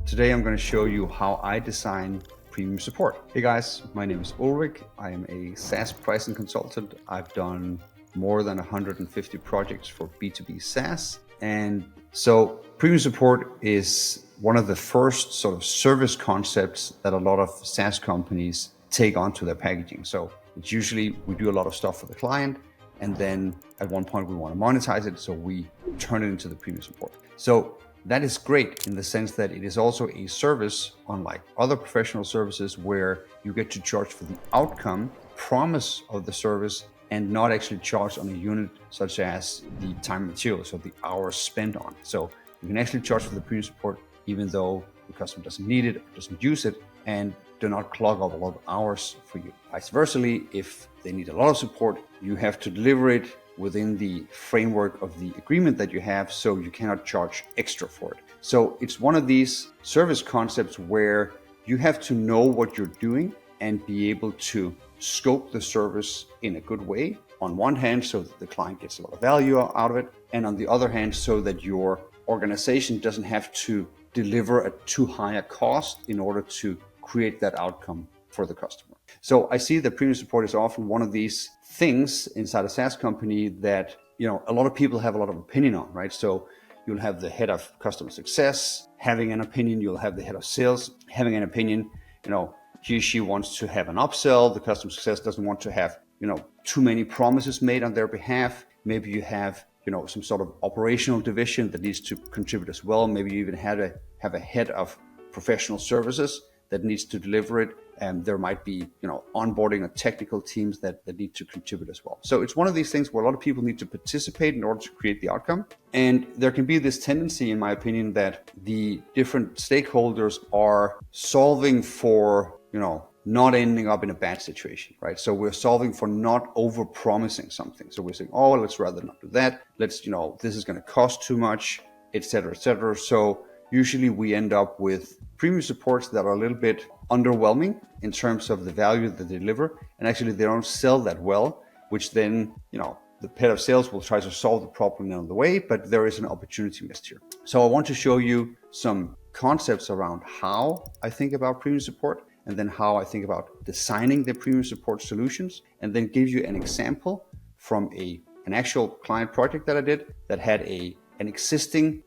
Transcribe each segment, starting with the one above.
Today I'm going to show you how I design premium support. Hey guys, my name is Ulrich. I am a SaaS pricing consultant. I've done more than 150 projects for B2B SaaS. And so premium support is one of the first sort of service concepts that a lot of SaaS companies take onto their packaging. So it's usually we do a lot of stuff for the client, and then at one point we want to monetize it, so we turn it into the premium support. So that is great in the sense that it is also a service, unlike other professional services, where you get to charge for the outcome, promise of the service, and not actually charge on a unit such as the time and material, so the hours spent on. So you can actually charge for the premium support even though the customer doesn't need it or doesn't use it, and do not clog up a lot of hours for you. Vice versa, if they need a lot of support, you have to deliver it within the framework of the agreement that you have, so you cannot charge extra for it. So it's one of these service concepts where you have to know what you're doing and be able to scope the service in a good way. On one hand, so that the client gets a lot of value out of it, and on the other hand, so that your organization doesn't have to deliver at too high a cost in order to create that outcome for the customer. So I see that premium support is often one of these things inside a SaaS company that, a lot of people have a lot of opinion on, right? So you'll have the head of customer success having an opinion, you'll have the head of sales having an opinion. He or she wants to have an upsell, the customer success doesn't want to have, too many promises made on their behalf. Maybe you have, some sort of operational division that needs to contribute as well. Maybe you even have a head of professional services that needs to deliver it. And there might be, onboarding or technical teams that need to contribute as well. So it's one of these things where a lot of people need to participate in order to create the outcome. And there can be this tendency, in my opinion, that the different stakeholders are solving for, not ending up in a bad situation, right? So we're solving for not over-promising something. So we're saying, let's rather not do that. Let's, this is going to cost too much, et cetera, et cetera. So usually we end up with premium supports that are a little bit underwhelming in terms of the value that they deliver. And actually they don't sell that well, which then, the head of sales will try to solve the problem along the way, but there is an opportunity missed here. So I want to show you some concepts around how I think about premium support, and then how I think about designing the premium support solutions, and then give you an example from an actual client project that I did that had an existing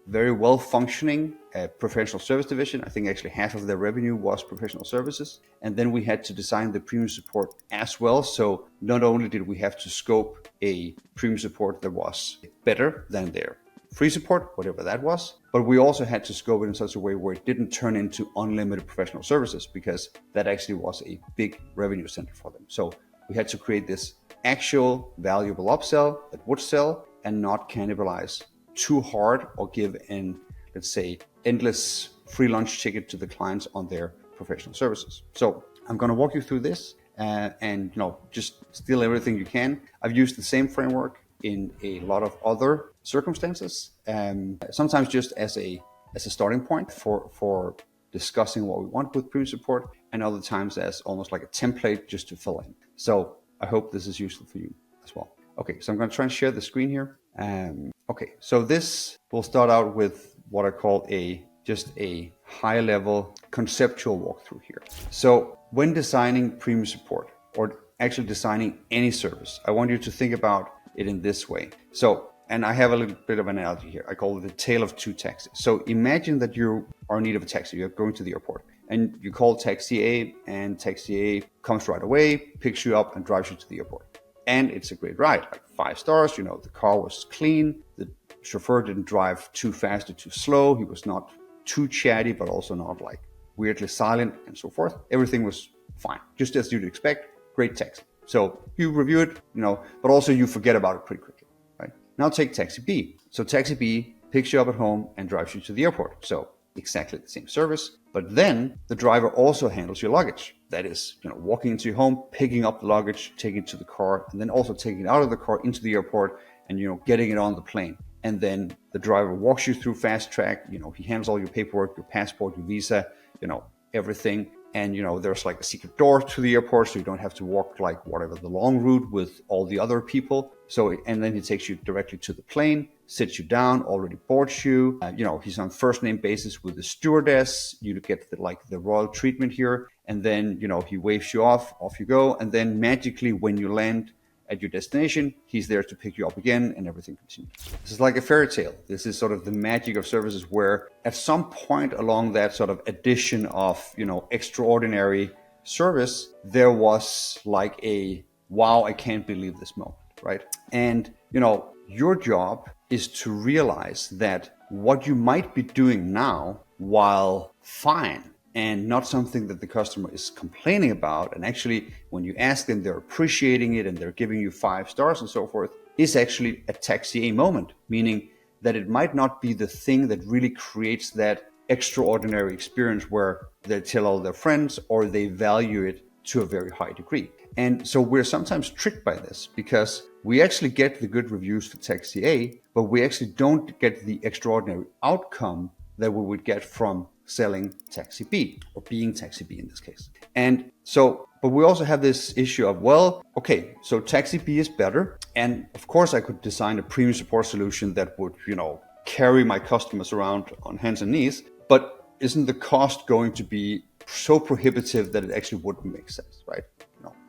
very well functioning professional service division. I think actually half of their revenue was professional services. And then we had to design the premium support as well. So not only did we have to scope a premium support that was better than their free support, whatever that was, but we also had to scope it in such a way where it didn't turn into unlimited professional services, because that actually was a big revenue center for them. So we had to create this actual valuable upsell that would sell and not cannibalize too hard or give an, let's say, endless free lunch ticket to the clients on their professional services. So I'm going to walk you through this and just steal everything you can. I've used the same framework in a lot of other circumstances, sometimes just as a starting point for discussing what we want with premium support, and other times as almost like a template just to fill in. So I hope this is useful for you as well. Okay, so I'm going to try and share the screen here. Okay, so this will start out with what I call just a high level conceptual walkthrough here. So when designing premium support, or actually designing any service, I want you to think about it in this way. So, and I have a little bit of an analogy here. I call it the tale of two taxis. So imagine that you are in need of a taxi. You're going to the airport and you call taxi A, and taxi A comes right away, picks you up and drives you to the airport. And it's a great ride, like 5 stars. The car was clean. The chauffeur didn't drive too fast or too slow. He was not too chatty, but also not like weirdly silent and so forth. Everything was fine, just as you'd expect. Great taxi. So you review it, but also you forget about it pretty quickly, right? Now take taxi B. So taxi B picks you up at home and drives you to the airport. So exactly the same service, but then the driver also handles your luggage. That is, walking into your home, picking up the luggage, taking it to the car, and then also taking it out of the car into the airport and, getting it on the plane. And then the driver walks you through fast track. He handles all your paperwork, your passport, your visa, everything. And, there's like a secret door to the airport, so you don't have to walk like whatever the long route with all the other people. So, and then he takes you directly to the plane. sits you down, already boards you. He's on first name basis with the stewardess. You get the royal treatment here. And then, he waves you off you go. And then magically when you land at your destination, he's there to pick you up again and everything continues. This is like a fairy tale. This is sort of the magic of services where at some point along that sort of addition of, extraordinary service, there was like a, wow, I can't believe this moment, right? And, your job is to realize that what you might be doing now, while fine, and not something that the customer is complaining about, and actually when you ask them, they're appreciating it and they're giving you 5 stars and so forth, is actually a taxi A moment, meaning that it might not be the thing that really creates that extraordinary experience where they tell all their friends or they value it to a very high degree. And so we're sometimes tricked by this because we actually get the good reviews for taxi A, but we actually don't get the extraordinary outcome that we would get from selling taxi B, or being taxi B in this case. And so, but we also have this issue of, well, okay, so taxi B is better. And of course I could design a premium support solution that would, carry my customers around on hands and knees, but isn't the cost going to be so prohibitive that it actually wouldn't make sense, right?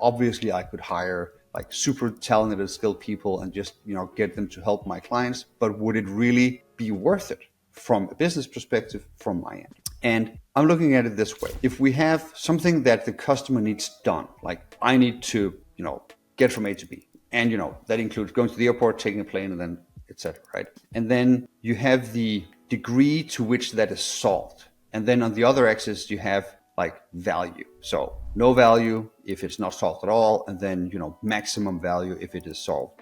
Obviously I could hire like super talented, skilled people and just, get them to help my clients, but would it really be worth it from a business perspective from my end? And I'm looking at it this way. If we have something that the customer needs done, like I need to, get from A to B, and, that includes going to the airport, taking a plane, and then etc., right? And then you have the degree to which that is solved. And then on the other axis, you have like value. So no value if it's not solved at all, and then, maximum value if it is solved,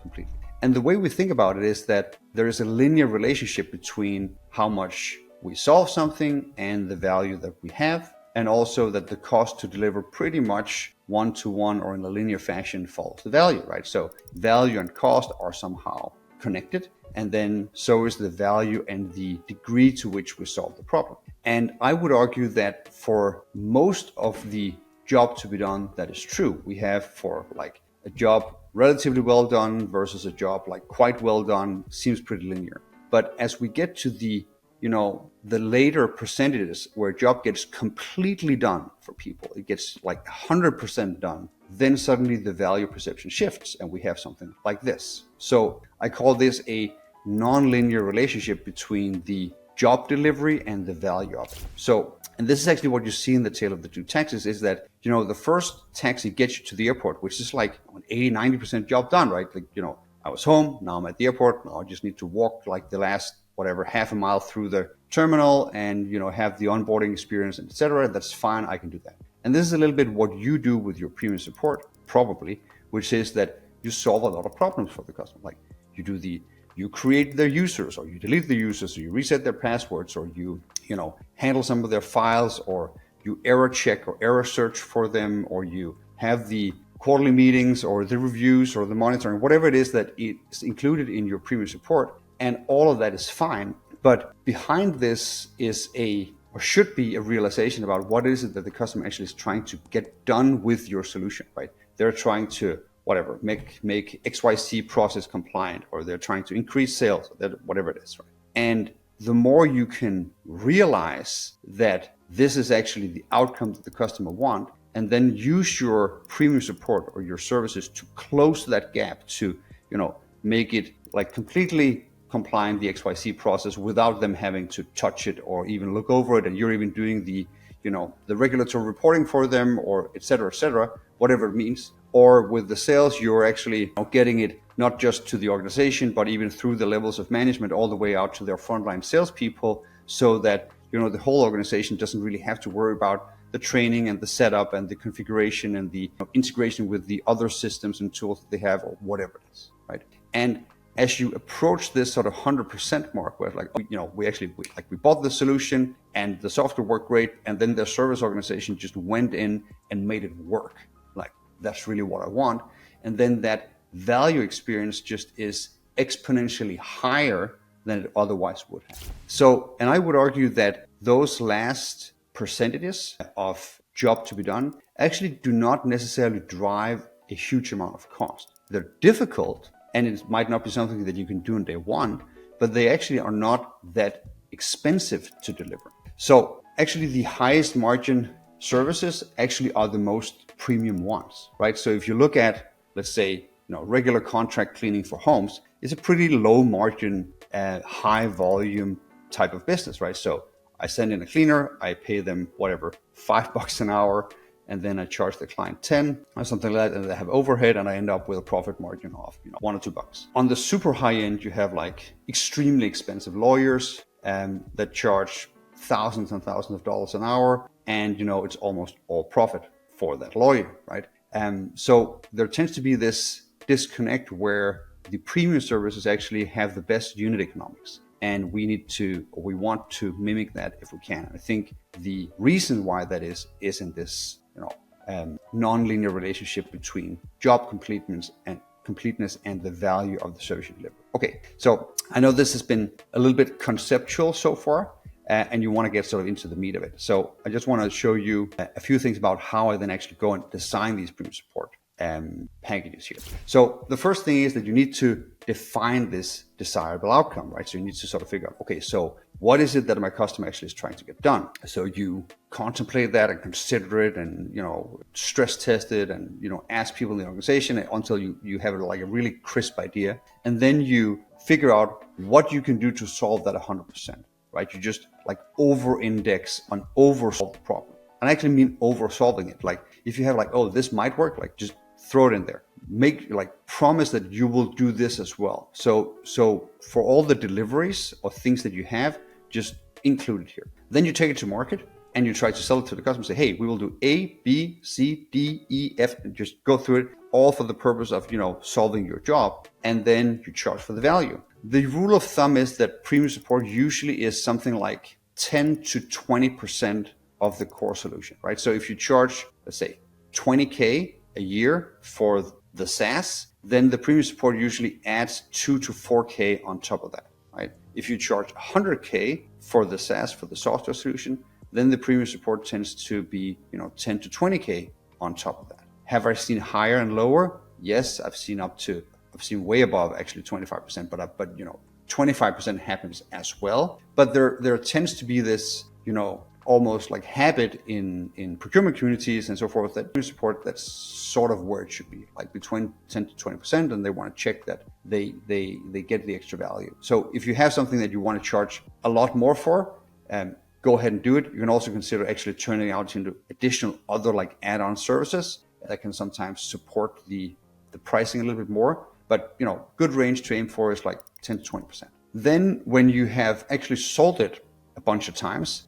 completely. And the way we think about it is that there is a linear relationship between how much we solve something and the value that we have, and also that the cost to deliver pretty much one-to-one or in a linear fashion follows the value, right? So value and cost are somehow connected, and then so is the value and the degree to which we solve the problem. And I would argue that for most of the job to be done, that is true. We have for like a job relatively well done versus a job like quite well done seems pretty linear. But as we get to the, the later percentages where a job gets completely done for people, it gets like 100% done, then suddenly the value perception shifts and we have something like this. So I call this a non-linear relationship between the job delivery and the value of it. So, and this is actually what you see in the tale of the 2 taxis, is that, the first taxi gets you to the airport, which is like an 80-90% job done, right? Like, I was home, now I'm at the airport, now I just need to walk like the last, whatever, half a mile through the terminal and, have the onboarding experience, etc. That's fine, I can do that. And this is a little bit what you do with your premium support, probably, which is that you solve a lot of problems for the customer. Like you create their users, or you delete the users, or you reset their passwords, or you handle some of their files, or you error check or error search for them, or you have the quarterly meetings or the reviews or the monitoring, whatever it is that is included in your premium support. And all of that is fine. But behind this is or should be a realization about what is it that the customer actually is trying to get done with your solution, right? They're trying to make XYZ process compliant, or they're trying to increase sales, whatever it is, right? And the more you can realize that this is actually the outcome that the customer want, and then use your premium support or your services to close that gap, to, make it like completely compliant, the XYZ process, without them having to touch it or even look over it, and you're even doing the regulatory reporting for them, or et cetera, whatever it means. Or with the sales, you're actually getting it not just to the organization, but even through the levels of management all the way out to their frontline salespeople, so that the whole organization doesn't really have to worry about the training and the setup and the configuration and the integration with the other systems and tools that they have, or whatever it is, right? And as you approach this sort of 100% mark, where like, we bought the solution and the software worked great, and then their service organization just went in and made it work. Like, that's really what I want. And then that value experience just is exponentially higher than it otherwise would have. So, and I would argue that those last percentages of job to be done actually do not necessarily drive a huge amount of cost. They're difficult, and it might not be something that you can do on day one, but they actually are not that expensive to deliver. So actually the highest margin services actually are the most premium ones, right? So if you look at, let's say, regular contract cleaning for homes, it's a pretty low margin, high volume type of business, right? So I send in a cleaner, I pay them whatever, $5 an hour, and then I charge the client 10 or something like that, and they have overhead, and I end up with a profit margin of $1 or $2. On the super high end, you have like extremely expensive lawyers that charge thousands and thousands of dollars an hour, and it's almost all profit for that lawyer, right? So there tends to be this disconnect where the premium services actually have the best unit economics, and we want to mimic that if we can. And I think the reason why that is in this non-linear relationship between job completeness and the value of the service you deliver. Okay, so I know this has been a little bit conceptual so far, and you want to get sort of into the meat of it. So I just want to show you a few things about how I then actually go and design these premium support packages here. So the first thing is that you need to define this desirable outcome, right? So you need to sort of figure out, okay, so what is it that my customer actually is trying to get done? So you contemplate that and consider it, and stress test it, and ask people in the organization until you have like a really crisp idea, and then you figure out what you can do to solve that 100%, right? You just like over-index on over-solve the problem. And I actually mean over-solving it. Like if you have like, oh, this might work, like just throw it in there. Promise that you will do this as well. So for all the deliveries or things that you have, just include it here. Then you take it to market and you try to sell it to the customer. Say, hey, we will do A, B, C, D, E, F, and just go through it all for the purpose of solving your job. And then you charge for the value. The rule of thumb is that premium support usually is something like 10 to 20% of the core solution, right? So if you charge, let's say, $20K a year for the SaaS, then the premium support usually adds $2 to $4K on top of that, right? If you charge $100K for the SaaS, for the software solution, then the premium support tends to be 10 to $20K on top of that. Have I seen higher and lower? Yes, I've seen way above actually 25%, but 25% happens as well. But there tends to be this almost like habit in procurement communities and so forth that premium support, that's sort of where it should be, like between 10 to 20%, and they want to check that they get the extra value. So if you have something that you want to charge a lot more for, go ahead and do it. You can also consider actually turning it out into additional other like add-on services that can sometimes support the pricing a little bit more. But good range to aim for is like 10 to 20%. Then when you have actually sold it a bunch of times,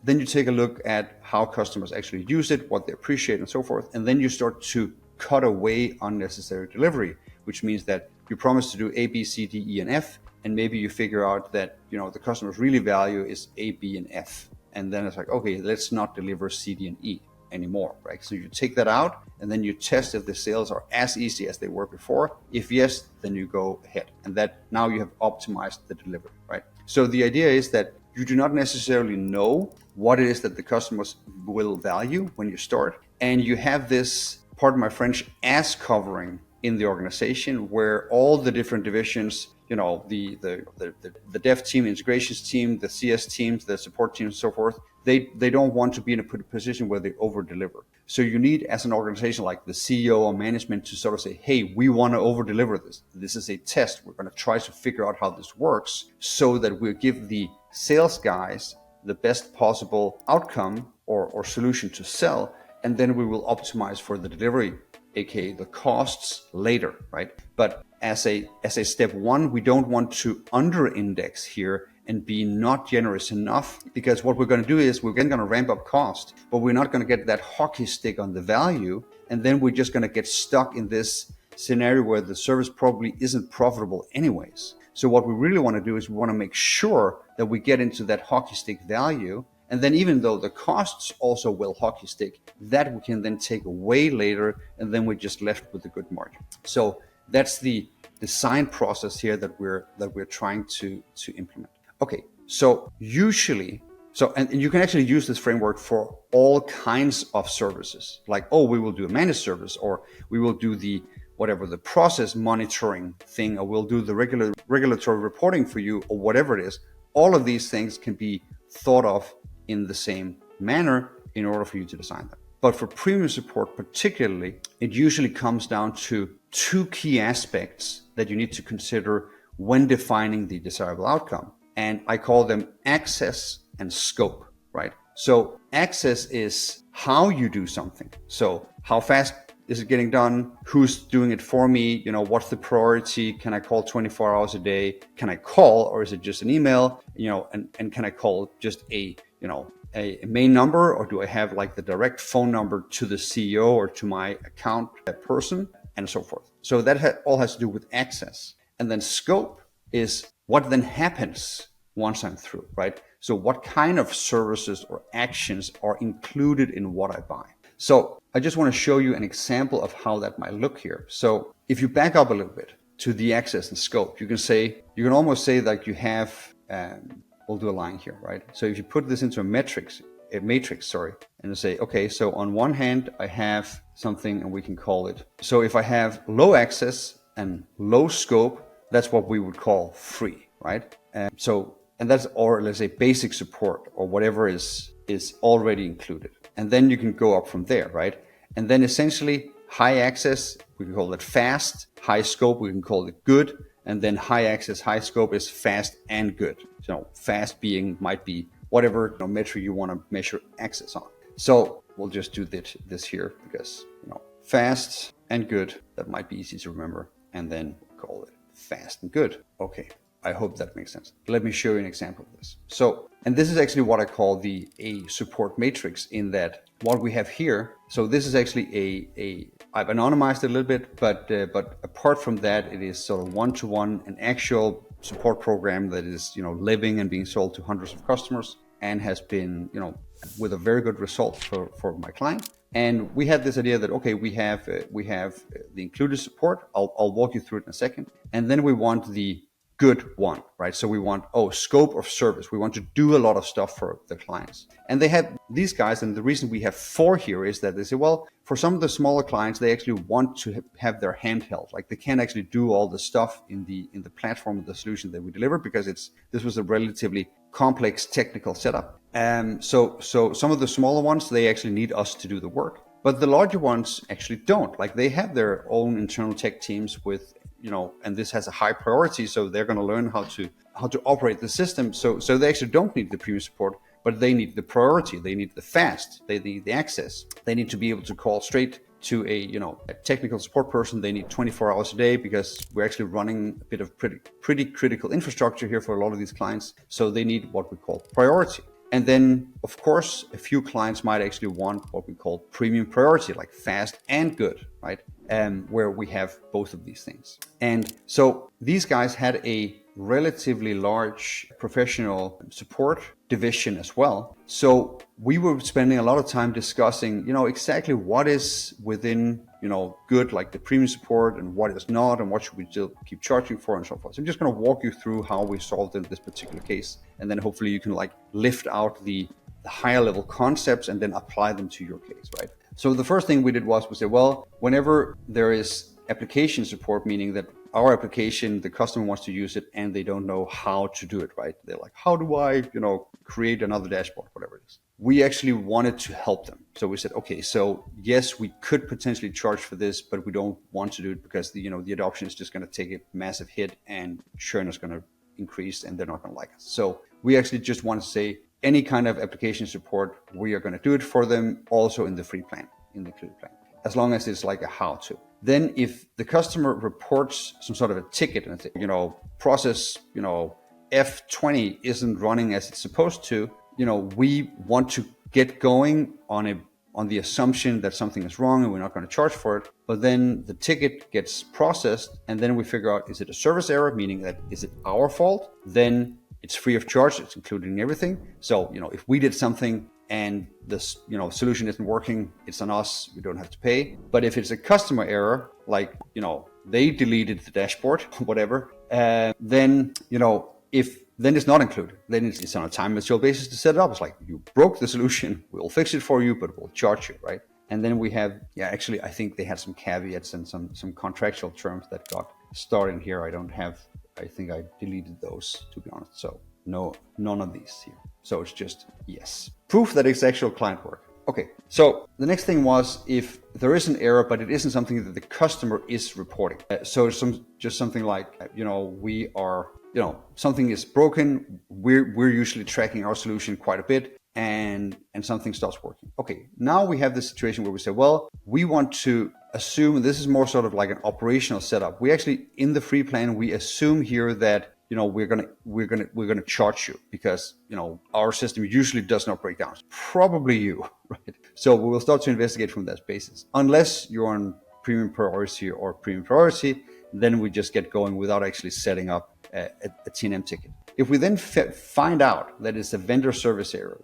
then you take a look at how customers actually use it, what they appreciate and so forth. And then you start to cut away unnecessary delivery, which means that you promise to do A, B, C, D, E, and F. And maybe you figure out that, the customers really value is A, B, and F. And then it's like, okay, let's not deliver C, D, and E anymore, right? So you take that out and then you test if the sales are as easy as they were before. If yes, then you go ahead. And that now you have optimized the delivery, right? So the idea is that you do not necessarily know what it is that the customers will value when you start. And you have this, pardon my French, ass covering in the organization where all the different divisions, the dev team, integrations team, the CS teams, the support teams, and so forth, they don't want to be in a position where they over deliver. So you need, as an organization like the CEO or management, to sort of say, hey, we want to over deliver this. This is a test. We're going to try to figure out how this works so that we'll give the sales guys the best possible outcome or solution to sell. And then we will optimize for the delivery, aka the costs later, right? But as a step one, we don't want to under index here and be not generous enough, because what we're going to do is we're going to ramp up cost, but we're not going to get that hockey stick on the value. And then we're just going to get stuck in this scenario where the service probably isn't profitable anyways. So what we really want to do is we want to make sure that we get into that hockey stick value. And then even though the costs also will hockey stick, that we can then take away later, and then we're just left with a good margin. So that's the design process here that we're trying to implement. Okay, so usually, and you can actually use this framework for all kinds of services. Like, oh, we will do a managed service, or we will do the whatever the process monitoring thing, or we'll do the regulatory reporting for you, or whatever it is. All of these things can be thought of in the same manner in order for you to design them. But for premium support particularly, it usually comes down to two key aspects that you need to consider when defining the desirable outcome. And I call them access and scope, right? So access is how you do something. So how fast is it getting done? Who's doing it for me? What's the priority? Can I call 24 hours a day? Can I call, or is it just an email? And can I call just a main number, or do I have like the direct phone number to the CEO or to my account person, and so forth. So that all has to do with access. And then scope is what then happens once I'm through, right? So what kind of services or actions are included in what I buy? So I just want to show you an example of how that might look here. So if you back up a little bit to the access and scope, you can almost say like you have, we'll do a line here, right? So if you put this into a matrix, and you say, okay, so on one hand, I have something, and we can call it. So if I have low access and low scope, that's what we would call free, right? And that's, or let's say basic support, or whatever is already included. And then you can go up from there, right? And then essentially high access, we can call it fast. High scope, we can call it good. And then high access, high scope is fast and good. So fast might be whatever metric you want to measure access on. So we'll just do this here because fast and good, that might be easy to remember, and then call it fast and good. Okay, I hope that makes sense. Let me show you an example of this. So, and this is actually what I call a support matrix, in that what we have here. So this is actually I've anonymized it a little bit, but apart from that, it is sort of one-to-one, an actual support program that is living and being sold to hundreds of customers, and has been with a very good result for my client. And we had this idea that, okay, we have the included support. I'll walk you through it in a second. And then we want the good one, right? So we want, scope of service. We want to do a lot of stuff for the clients. And they have these guys, and the reason we have 4 here is that they say, well, for some of the smaller clients, they actually want to have their handheld. Like they can't actually do all the stuff in the platform of the solution that we deliver, because this was a relatively complex technical setup. So some of the smaller ones, they actually need us to do the work. But the larger ones actually don't. Like they have their own internal tech teams with, and this has a high priority, so they're going to learn how to operate the system. So they actually don't need the premium support, but they need the priority. They need the fast. They need the access. They need to be able to call straight to a technical support person. They need 24 hours a day, because we're actually running a bit of pretty critical infrastructure here for a lot of these clients. So they need what we call priority. And then, of course, a few clients might actually want what we call premium priority, like fast and good, right? Where we have both of these things. And so these guys had a relatively large professional support division as well. So we were spending a lot of time discussing, exactly what is within, good, like the premium support, and what is not, and what should we still keep charging for, and so forth. So I'm just going to walk you through how we solved in this particular case. And then hopefully you can lift out the higher level concepts and then apply them to your case, right? So the first thing we did was we said, well, whenever there is application support, meaning that our application, the customer wants to use it and they don't know how to do it, right? They're like, how do I, create another dashboard, whatever it is. We actually wanted to help them. So we said, okay, so yes, we could potentially charge for this, but we don't want to do it because the adoption is just going to take a massive hit and churn is going to increase and they're not going to like us. So we actually just want to say any kind of application support, we are going to do it for them, also in the free plan, in the included plan, as long as it's like a how-to. Then if the customer reports some sort of a ticket and say, process, F20 isn't running as it's supposed to, we want to get going on the assumption that something is wrong and we're not going to charge for it. But then the ticket gets processed and then we figure out, is it a service error? Meaning that, is it our fault? Then it's free of charge. It's included in everything. So, if we did something and this, solution isn't working, it's on us. We don't have to pay. But if it's a customer error, like, they deleted the dashboard, whatever, then it's not included. Then it's on a time and material basis to set it up. It's like, you broke the solution, we'll fix it for you, but we'll charge you, right? And then we have, actually, I think they had some caveats and some contractual terms that got started here. I think I deleted those, to be honest. So none of these here. So it's just yes. Proof that it's actual client work. Okay, so the next thing was if there is an error, but it isn't something that the customer is reporting. So it's just something like, we are, something is broken. We're usually tracking our solution quite a bit, and something starts working. Okay, now we have this situation where we say, well, we want to assume this is more sort of like an operational setup. We actually, in the free plan, we assume here that we're gonna charge you because our system usually does not break down. Probably you, right? So we will start to investigate from that basis. Unless you're on premium priority or premium priority, then we just get going without actually setting up a T&M ticket. If we then find out that it's a vendor service error,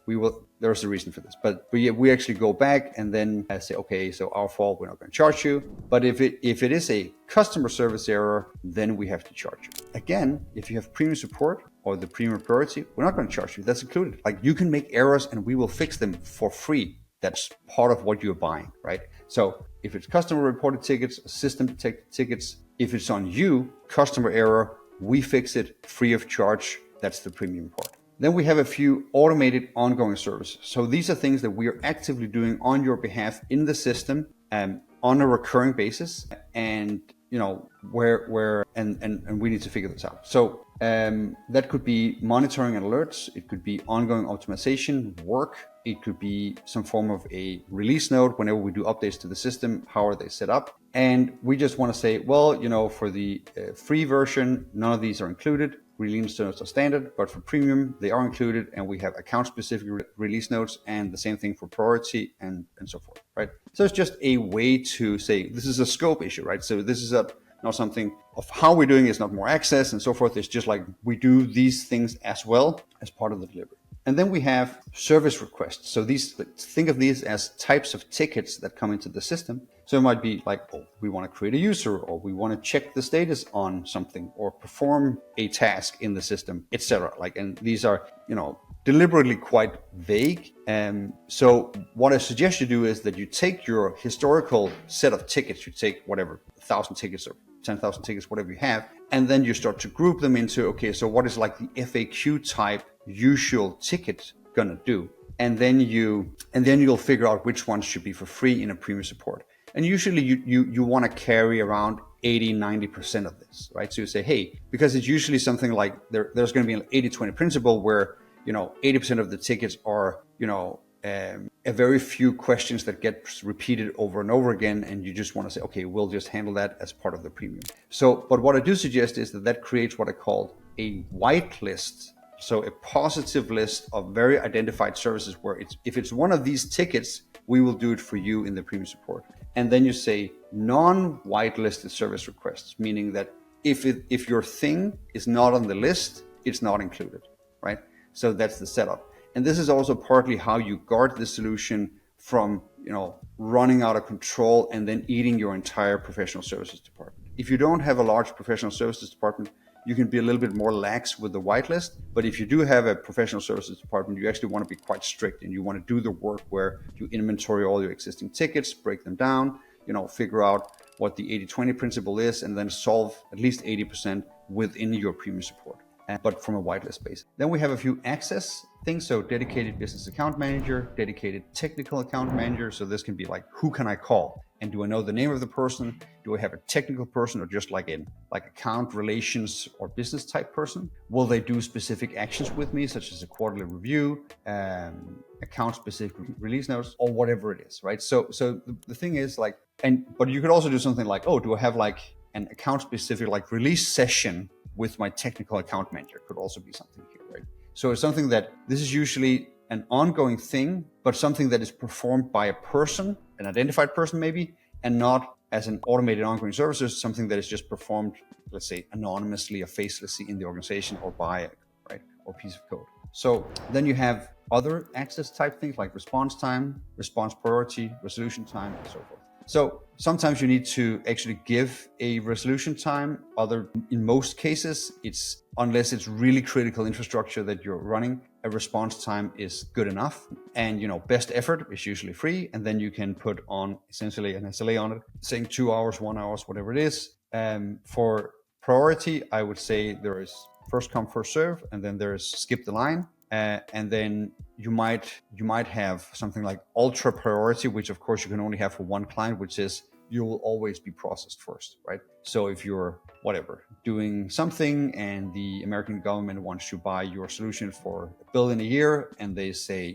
there's a reason for this, but we actually go back and then say, okay, so our fault, we're not going to charge you. But if it is a customer service error, then we have to charge you. Again, if you have premium support or the premium priority, we're not going to charge you. That's included. Like, you can make errors and we will fix them for free. That's part of what you're buying, right? So if it's customer reported tickets, system detected tickets, if it's on you, customer error, we fix it free of charge. That's the premium part. Then we have a few automated ongoing services. So these are things that we are actively doing on your behalf in the system on a recurring basis, and where we need to figure this out. So that could be monitoring and alerts. It could be ongoing optimization work. It could be some form of a release note whenever we do updates to the system. How are they set up? And we just want to say, well, for the free version, none of these are included. Release notes are standard, but for premium, they are included, and we have account-specific release notes, and the same thing for priority and so forth, right? So it's just a way to say this is a scope issue, right? So this is not something of how we're doing it's not more access and so forth. It's just like we do these things as well as part of the delivery. And then we have service requests. So think of these as types of tickets that come into the system. So it might be like, we want to create a user, or we want to check the status on something, or perform a task in the system, etc. And these are, deliberately quite vague. So what I suggest you do is that you take your historical set of tickets, you take whatever, 1,000 tickets or 10,000 tickets, whatever you have, and then you start to group them into, okay, so what is like the FAQ type usual ticket gonna do? And then you'll figure out which ones should be for free in a premium support. And usually you want to carry around 80-90% of this, right? So you say, hey, because it's usually something like there's going to be an 80-20 principle where 80% of the tickets are a very few questions that get repeated over and over again, and you just want to say, okay, we'll just handle that as part of the premium. So, but what I do suggest is that creates what I call a whitelist. So a positive list of very identified services where if it's one of these tickets, we will do it for you in the premium support. And then you say non-whitelisted service requests, meaning that if your thing is not on the list, it's not included, right? So that's the setup. And this is also partly how you guard the solution from, running out of control and then eating your entire professional services department. If you don't have a large professional services department, you can be a little bit more lax with the whitelist. But if you do have a professional services department, you actually want to be quite strict, and you want to do the work where you inventory all your existing tickets, break them down, figure out what the 80-20 principle is, and then solve at least 80% within your premium support, but from a whitelist base. Then we have a few access things. So dedicated business account manager, dedicated technical account manager. So this can be like, who can I call? And do I know the name of the person? Do I have a technical person, or just like account relations or business type person? Will they do specific actions with me, such as a quarterly review, account specific release notes, or whatever it is, right? So the thing is but you could also do something like, do I have an account specific release session with my technical account manager? Could also be something here, right? So it's something that this is usually an ongoing thing, but something that is performed by a person, an identified person maybe, and not as an automated ongoing services, something that is just performed, let's say, anonymously or facelessly in the organization, or by it, right? Or piece of code. So then you have other access type things like response time, response priority, resolution time, and so forth. So sometimes you need to actually give a resolution time. In most cases, unless it's really critical infrastructure that you're running, a response time is good enough, and best effort is usually free, and then you can put on essentially an SLA on it, saying 2 hours, 1 hour, whatever it is. For priority, I would say there is first come, first serve, and then there's skip the line. And then you might have something like ultra priority, which of course you can only have for one client, which is you will always be processed first, right? So if you're doing something and the American government wants to buy your solution for $1 billion a year, and they say,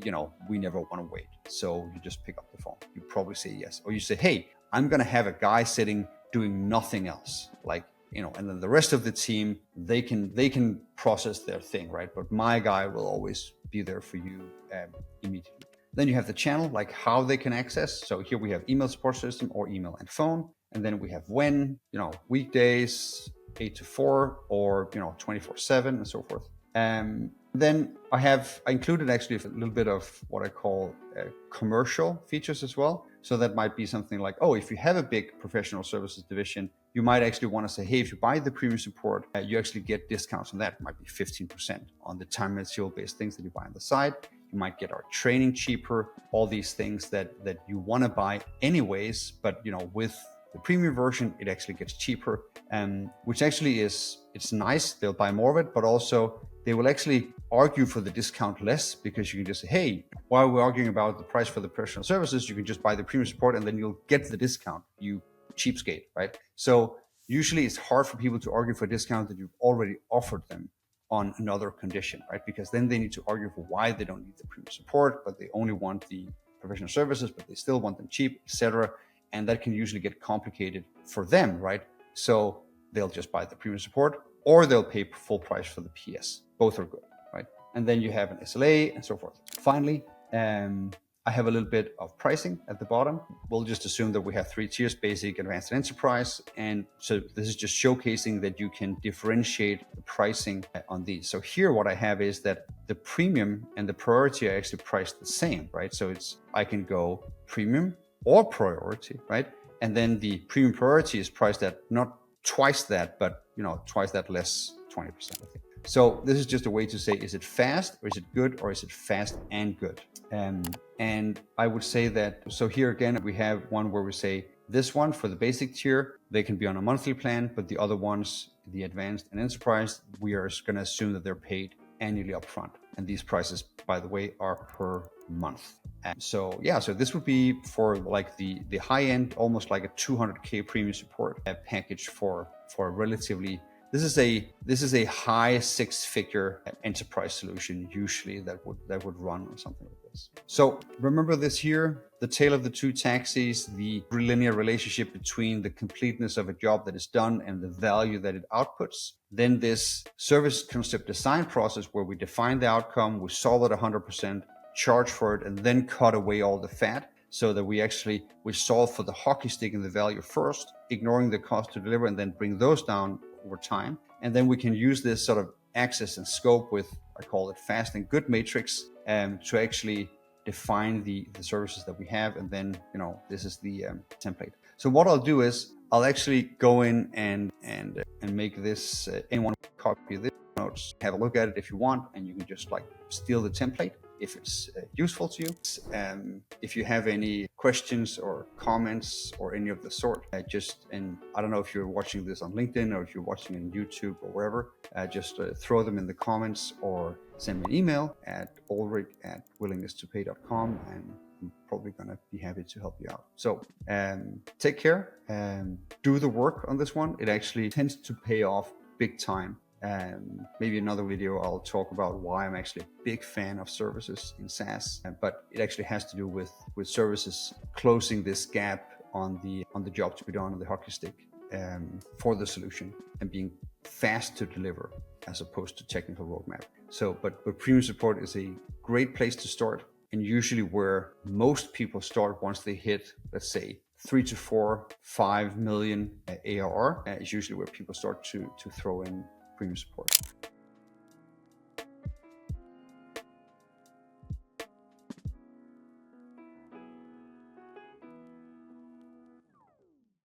we never want to wait, so you just pick up the phone. You probably say yes, or you say, hey, I'm gonna have a guy sitting doing nothing else, and then the rest of the team, they can process their thing, right? But my guy will always be there for you immediately. Then you have the channel, like how they can access. So here we have email support system or email and phone. And then we have when, weekdays, 8 to 4, or 24/7 and so forth. Then I included actually a little bit of what I call commercial features as well. So that might be something like, if you have a big professional services division, you might actually want to say, hey, if you buy the premium support, you actually get discounts on that. It might be 15% on the time and material based things that you buy on the side. You might get our training cheaper, all these things that you want to buy anyways, but with the premium version, it actually gets cheaper, which actually it's nice. They'll buy more of it, but also they will actually argue for the discount less, because you can just say, hey, while we're arguing about the price for the professional services, you can just buy the premium support and then you'll get the discount, you cheapskate, right? So usually it's hard for people to argue for a discount that you've already offered them on another condition, right? Because then they need to argue for why they don't need the premium support, but they only want the professional services, but they still want them cheap, etc. And that can usually get complicated for them, right? So they'll just buy the premium support, or they'll pay full price for the PS. Both are good, right? And then you have an SLA and so forth. Finally, I have a little bit of pricing at the bottom. We'll just assume that we have 3 tiers, basic, advanced, and enterprise. And so this is just showcasing that you can differentiate the pricing on these. So here what I have is that the premium and the priority are actually priced the same, right? So I can go premium or priority, right? And then the premium priority is priced at not twice that, but twice that less 20%, I think. So this is just a way to say, is it fast or is it good, or is it fast and good? And I would say that, so here again, we have one where we say this one for the basic tier, they can be on a monthly plan, but the other ones, the advanced and enterprise, we are going to assume that they're paid annually upfront. And these prices, by the way, are per month. And so this would be for like the high end, almost like a 200K premium support package for a relatively, this is a high 6-figure enterprise solution usually that would run on something like this. So remember this here, the tale of the two taxis, the linear relationship between the completeness of a job that is done and the value that it outputs. Then this service concept design process where we define the outcome, we solve it 100%, charge for it, and then cut away all the fat, so that we solve for the hockey stick and the value first, ignoring the cost to deliver, and then bring those down over time. And then we can use this sort of access and scope with, I call it fast and good matrix, to actually define the services that we have. And then, this is the template. So what I'll do is I'll actually go in and make this, anyone copy this notes, have a look at it if you want, and you can just steal the template if it's useful to you. If you have any questions or comments or any of the sort, and I don't know if you're watching this on LinkedIn or if you're watching it on YouTube or wherever, just throw them in the comments or send me an email at ulrich@willingness2pay.com, and I'm probably going to be happy to help you out. So take care and do the work on this one. It actually tends to pay off big time. Maybe another video I'll talk about why I'm actually a big fan of services in SaaS, but it actually has to do with services closing this gap on the job to be done on the hockey stick for the solution, and being fast to deliver as opposed to technical roadmap. So, but premium support is a great place to start, and usually where most people start once they hit, let's say, 3 to 4, 5 million ARR is usually where people start to throw in premium support.